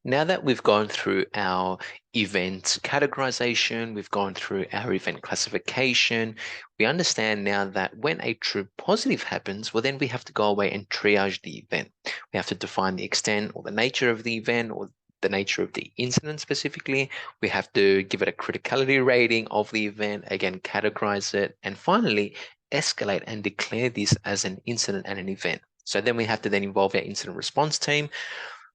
Now that we've gone through our event categorization, we've gone through our event classification, we understand now that when a true positive happens, well, then we have to go away and triage the event. We have to define the extent or the nature of the event or the nature of the incident specifically. We have to give it a criticality rating of the event, again, categorize it, and finally, escalate and declare this as an incident and an event. So then we have to then involve our incident response team.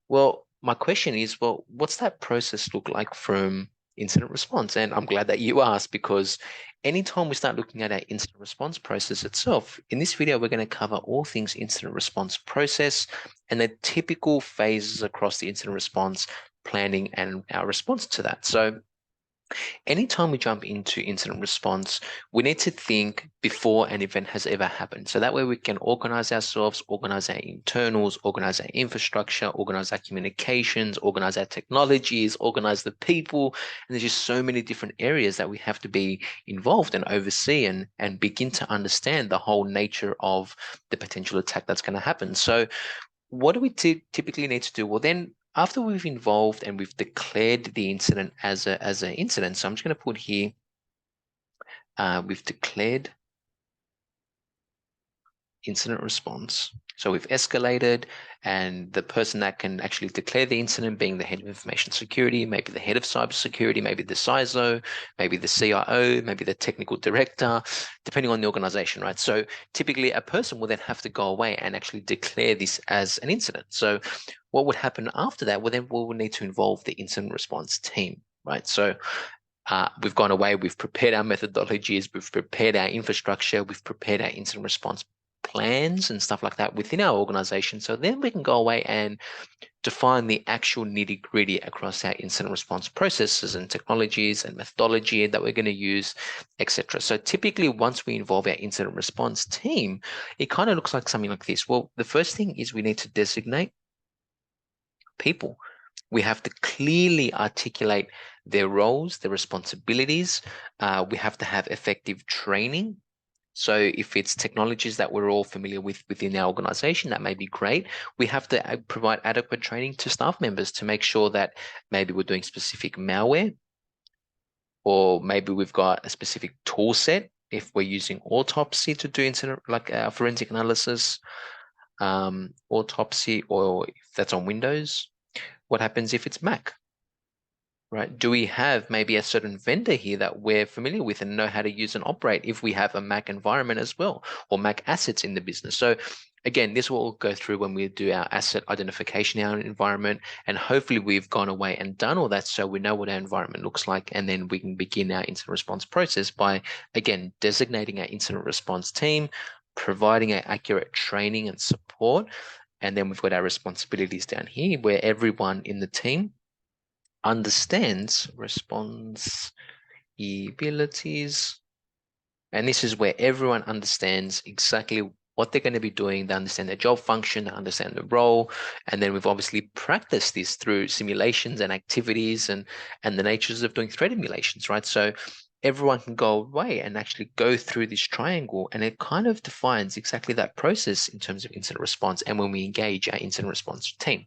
Well, my question is, well, what's that process look like from incident response? And I'm glad that you asked, because anytime we start looking at our incident response process itself, in this video, we're going to cover all things incident response process and the typical phases across the incident response planning and our response to that. So anytime we jump into incident response, we need to think before an event has ever happened. So that way we can organize ourselves, organize our internals, organize our infrastructure, organize our communications, organize our technologies, organize the people. And there's just so many different areas that we have to be involved and oversee and begin to understand the whole nature of the potential attack that's going to happen. So what do we typically need to do? Well, then after we've involved and we've declared the incident as an incident, so I'm just going to put here, we've declared incident response. So we've escalated, and the person that can actually declare the incident being the head of information security, maybe the head of cybersecurity, maybe the CISO, maybe the CIO, maybe the technical director, depending on the organization, right? So typically a person will then have to go away and actually declare this as an incident. So what would happen after that? Well, then we will need to involve the incident response team, right? So we've gone away, we've prepared our methodologies, we've prepared our infrastructure, we've prepared our incident response plans and stuff like that within our organization. So then we can go away and define the actual nitty gritty across our incident response processes and technologies and methodology that we're going to use, etc. So typically, once we involve our incident response team, it kind of looks like something like this. Well, the first thing is we need to designate people. We have to clearly articulate their roles, their responsibilities. We have to have effective training. So if it's technologies that we're all familiar with within our organization, that may be great. We have to provide adequate training to staff members to make sure that maybe we're doing specific malware, or maybe we've got a specific tool set if we're using autopsy to do incident like forensic analysis, autopsy, or if that's on Windows. What happens if it's Mac? Right? Do we have maybe a certain vendor here that we're familiar with and know how to use and operate if we have a Mac environment as well, or Mac assets in the business? So again, this will all go through when we do our asset identification in our environment, and hopefully we've gone away and done all that so we know what our environment looks like, and then we can begin our incident response process by, again, designating our incident response team, providing our accurate training and support, and then we've got our responsibilities down here where everyone in the team understands responsibilities. And this is where everyone understands exactly what they're going to be doing. They understand their job function, they understand the role. And then we've obviously practiced this through simulations and activities and the natures of doing threat emulations, right? So everyone can go away and actually go through this triangle, and it kind of defines exactly that process in terms of incident response and when we engage our incident response team.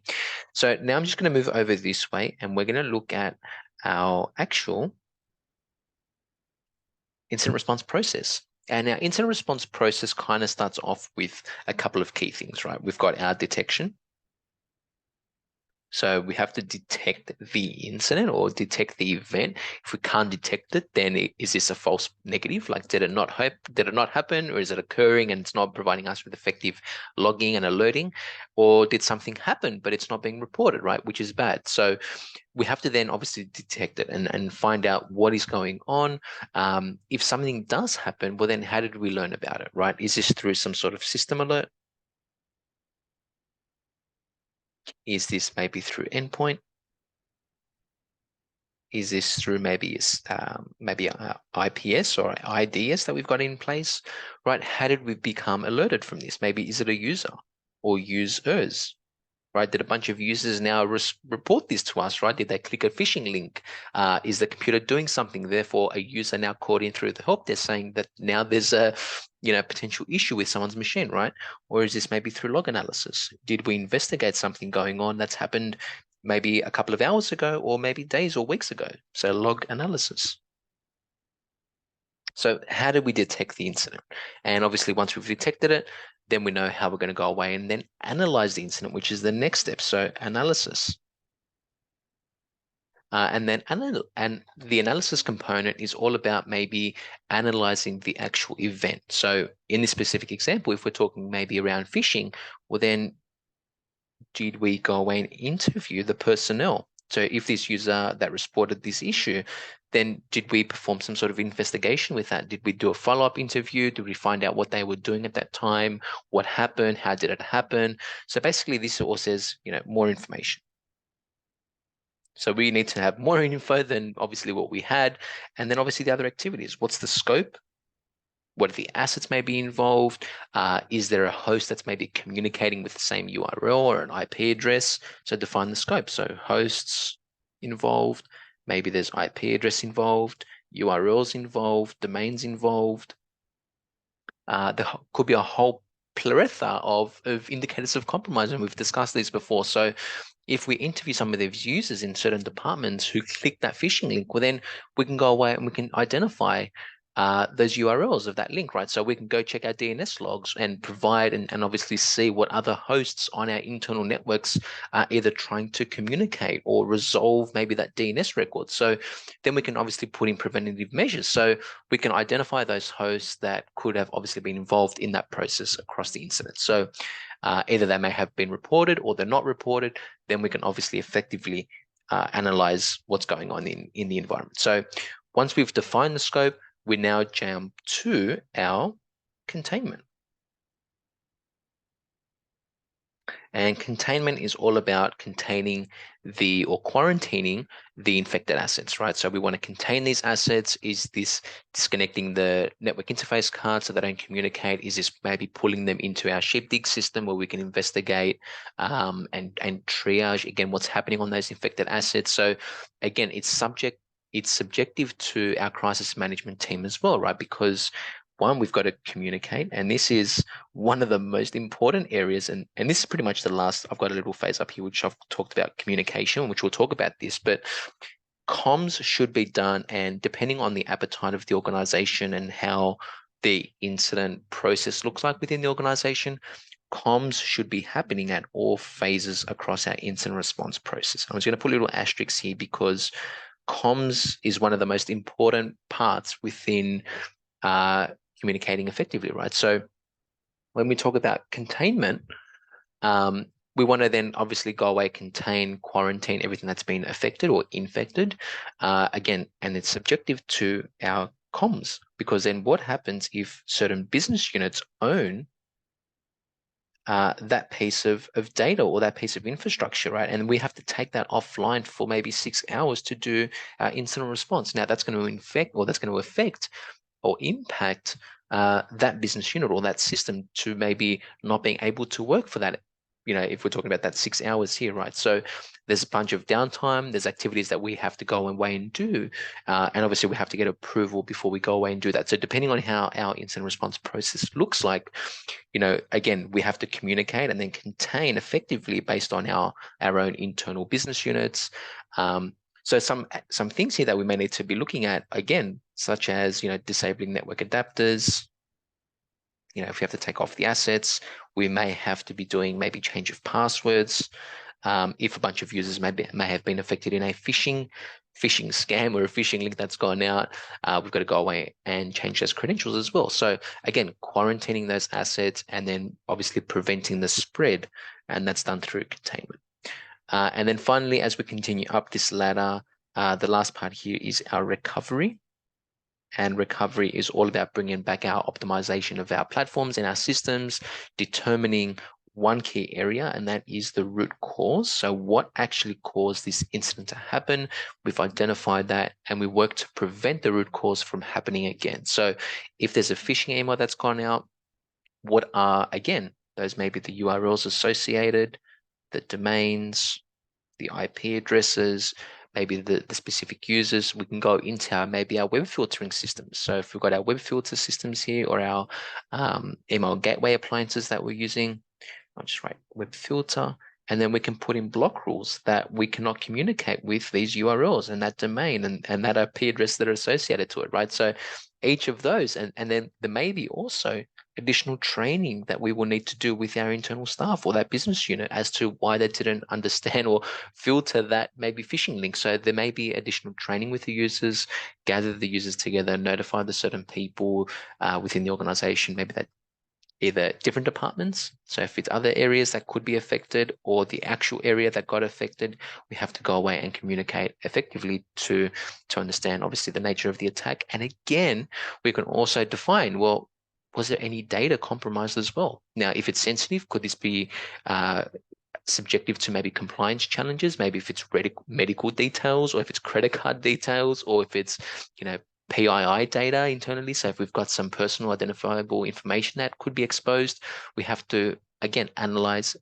So now I'm just going to move over this way, and we're going to look at our actual incident response process. And our incident response process kind of starts off with a couple of key things, right? We've got our detection. So we have to detect the incident or detect the event. If we can't detect it, then is this a false negative? Like, did it not happen, or is it occurring and it's not providing us with effective logging and alerting? Or did something happen but it's not being reported, right? Which is bad. So we have to then obviously detect it and find out what is going on. If something does happen, well, then how did we learn about it, right? Is this through some sort of system alert? Is this maybe through endpoint? Is this through maybe IPS or IDS that we've got in place, right? How did we become alerted from this? Maybe is it a user or users, right? Did a bunch of users now report this to us, right? Did they click a phishing link? Is the computer doing something? Therefore, a user now called in through the help desk saying that now there's a potential issue with someone's machine, right? Or is this maybe through log analysis? Did we investigate something going on that's happened maybe a couple of hours ago or maybe days or weeks ago. So log analysis. So how do we detect the incident? And obviously, once we've detected it, then we know how we're going to go away and then analyze the incident, which is the next step. So analysis. And then the analysis component is all about maybe analyzing the actual event. So in this specific example, if we're talking maybe around phishing, well then did we go away and interview the personnel? So if this user that reported this issue, then did we perform some sort of investigation with that? Did we do a follow-up interview? Did we find out what they were doing at that time? What happened? How did it happen? So basically this all says, more information. So we need to have more info than obviously what we had. And then obviously the other activities. What's the scope? What are the assets may be involved? Is there a host that's maybe communicating with the same URL or an IP address? So define the scope. So hosts involved, maybe there's IP address involved, URLs involved, domains involved. There could be a whole plethora of indicators of compromise, and we've discussed these before. So if we interview some of these users in certain departments who click that phishing link, well, then we can go away and we can identify those URLs of that link, right? So we can go check our DNS logs and provide and obviously see what other hosts on our internal networks are either trying to communicate or resolve maybe that DNS record. So then we can obviously put in preventative measures. So we can identify those hosts that could have obviously been involved in that process across the incident. So either they may have been reported or they're not reported, then we can obviously effectively analyze what's going on in the environment. So once we've defined the scope, we now jump to our containment. And containment is all about containing or quarantining the infected assets, right? So we want to contain these assets. Is this disconnecting the network interface card so they don't communicate? Is this maybe pulling them into our sheepdig system where we can investigate and triage again what's happening on those infected assets? So again, it's subjective to our crisis management team as well, right? Because one, we've got to communicate, and this is one of the most important areas, and this is pretty much the last. I've got a little phase up here which I've talked about communication, which we'll talk about this, but comms should be done, and depending on the appetite of the organization and how the incident process looks like within the organization, comms should be happening at all phases across our incident response process. I was going to put little asterisks here because comms is one of the most important parts within communicating effectively, right? So when we talk about containment, we want to then obviously go away, contain, quarantine everything that's been affected or infected. Again, and it's subjective to our comms, because then what happens if certain business units own that piece of data or that piece of infrastructure, right? And we have to take that offline for maybe 6 hours to do our incident response. Now that's going to affect or impact that business unit or that system to maybe not being able to work for that. If we're talking about that 6 hours here, right? So there's a bunch of downtime, there's activities that we have to go away and do. And obviously we have to get approval before we go away and do that. So depending on how our incident response process looks like, again, we have to communicate and then contain effectively based on our own internal business units. So some things here that we may need to be looking at, again, such as, disabling network adapters. If we have to take off the assets, we may have to be doing maybe change of passwords. If a bunch of users may have been affected in a phishing scam or a phishing link that's gone out, we've got to go away and change those credentials as well. So again, quarantining those assets and then obviously preventing the spread, and that's done through containment. And then finally, as we continue up this ladder, the last part here is our recovery. And recovery is all about bringing back our optimization of our platforms and our systems, determining one key area, and that is the root cause. So what actually caused this incident to happen? We've identified that, and we work to prevent the root cause from happening again. So if there's a phishing email that's gone out, what are, again, those maybe the URLs associated, the domains, the IP addresses, maybe the specific users. We can go into maybe our web filtering systems. So if we've got our web filter systems here or our email gateway appliances that we're using, I'll just write web filter. And then we can put in block rules that we cannot communicate with these URLs and that domain and that IP address that are associated to it, right? So each of those, and then there may be also additional training that we will need to do with our internal staff or that business unit as to why they didn't understand or filter that maybe phishing link. So there may be additional training with the users, gather the users together, notify the certain people within the organization, maybe that either different departments. So if it's other areas that could be affected or the actual area that got affected, we have to go away and communicate effectively to understand obviously the nature of the attack. And again, we can also define, well, was there any data compromised as well? Now, if it's sensitive, could this be subjective to maybe compliance challenges, maybe if it's medical details or if it's credit card details or if it's, PII data internally. So if we've got some personal identifiable information that could be exposed, we have to, again, analyze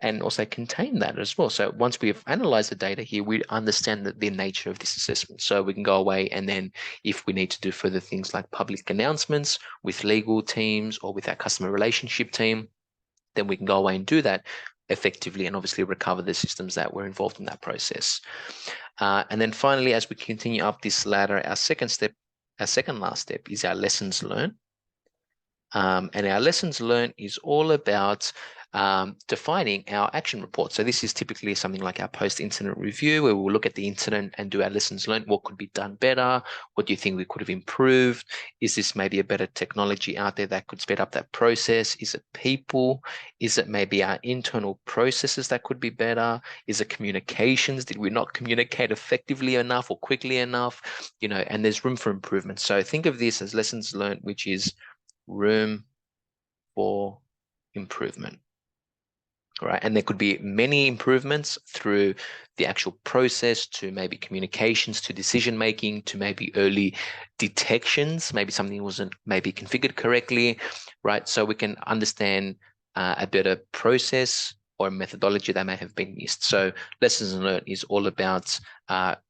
and also contain that as well. So once we've analyzed the data here, we understand the nature of this assessment. So we can go away and then if we need to do further things like public announcements with legal teams or with our customer relationship team, then we can go away and do that effectively and obviously recover the systems that were involved in that process. And then finally, as we continue up this ladder, our second last step is our lessons learned. And our lessons learned is all about defining our action report. So this is typically something like our post-incident review, where we'll look at the incident and do our lessons learned. What could be done better? What do you think we could have improved? Is this maybe a better technology out there that could speed up that process? Is it people? Is it maybe our internal processes that could be better? Is it communications? Did we not communicate effectively enough or quickly enough? And there's room for improvement. So think of this as lessons learned, which is room for improvement. Right, and there could be many improvements through the actual process to maybe communications to decision making to maybe early detections, maybe something wasn't maybe configured correctly, right? So we can understand a better process or methodology that may have been missed. So lessons learned is all about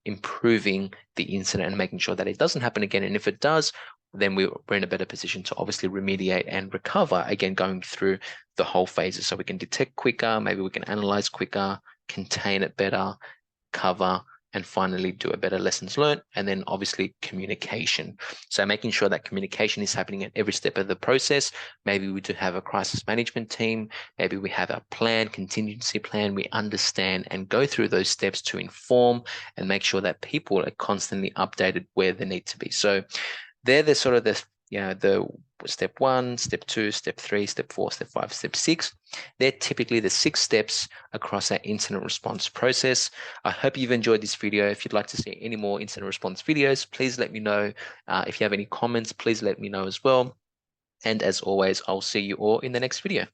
improving the incident and making sure that it doesn't happen again. And if it does, then we're in a better position to obviously remediate and recover, again, going through the whole phases. So we can detect quicker, maybe we can analyze quicker, contain it better, cover, and finally do a better lessons learned, and then obviously communication. So making sure that communication is happening at every step of the process. Maybe we do have a crisis management team. Maybe we have a plan, contingency plan. We understand and go through those steps to inform and make sure that people are constantly updated where they need to be. So they're sort of the step 1, step 2, step 3, step 4, step 5, step 6. They're typically the 6 steps across our incident response process. I hope you've enjoyed this video. If you'd like to see any more incident response videos, please let me know. If you have any comments, please let me know as well. And as always, I'll see you all in the next video.